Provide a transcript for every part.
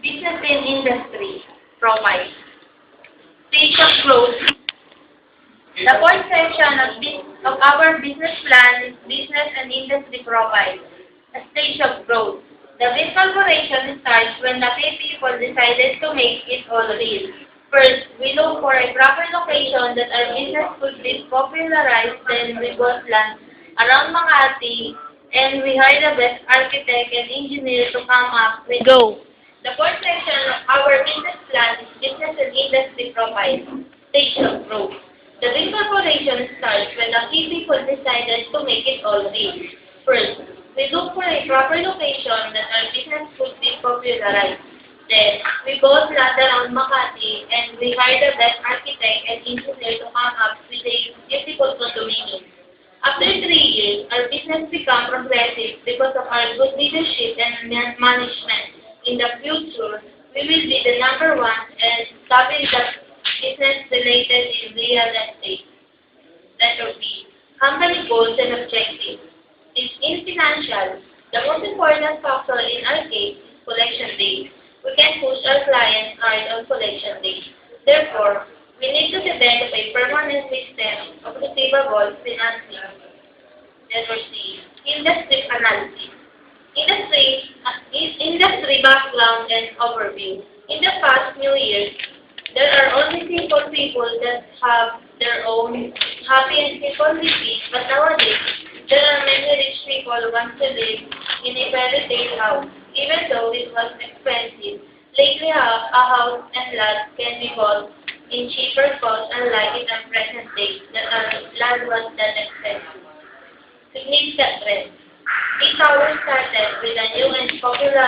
Business and industry profile. Stage of growth. The fourth section of our business plan is business and industry profile. A stage of growth. The big corporation starts when the key people decided to make it all real. First, we look for a proper location that our business could be popularized. Then we bought land around Makati, and we hired the best architect and engineer to come up with Go. the fourth section of our business plan is business and industry profile. Stage of growth. The big corporation starts when the key people decided to make it all real. First, we look for a proper location that our business could be popularized. Then, we bought land around Makati, and we hired the best architect and engineer to come up with a beautiful condominium. After 3 years, our business became progressive because of our good leadership and management. In the future, we will be the number one and establish the business related in real estate. Letter B. Company goals and objectives. In financial, the most important factor in our case is collection date. We can push our clients hard on collection date. Therefore, we need to develop a permanent system of receivable financing. Letter C. Industry analysis. Industry background and overview. In the past few years, there are only simple people that have their own happy and simple living, but nowadays, there are many rich people who want to live in a fairy tale house. Even though it was expensive, lately a house and lot can be bought in cheaper cost, unlike in the present day that land was that expensive. Significant trend. This tower started with a new and popular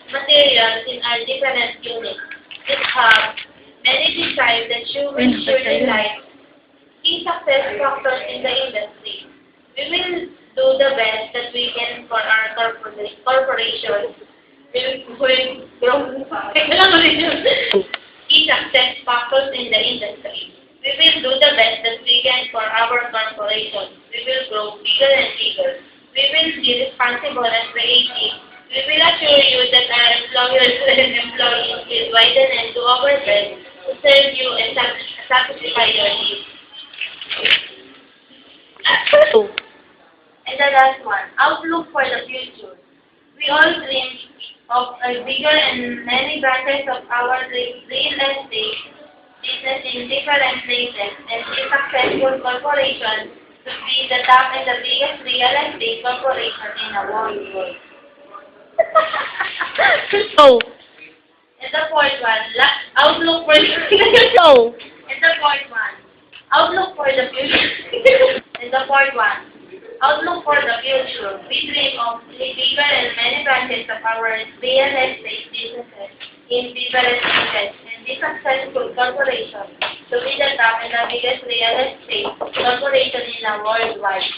materials in our different units. It has many designs that you will surely like. Key success factors in the industry. We will do the best that we can for our corporation. Key success factors in the industry. We will do the best that we can for our corporation. We will grow bigger and bigger. We will be responsible and creative. We will assure you that our employers and employees will widen and do our best to serve you and satisfy your needs. And the last one, outlook for the future. We all dream of a bigger and many branches of our real estate business in different places and a successful corporation to be the top and the biggest real estate corporation in the world. Go. And the fourth one, outlook for Go. And the fourth one, outlook for the future. And the fourth one, outlook for the future. We dream of a bigger and many branches of our real estate businesses in different places and be successful corporation to be the top and the biggest real estate corporation in the worldwide.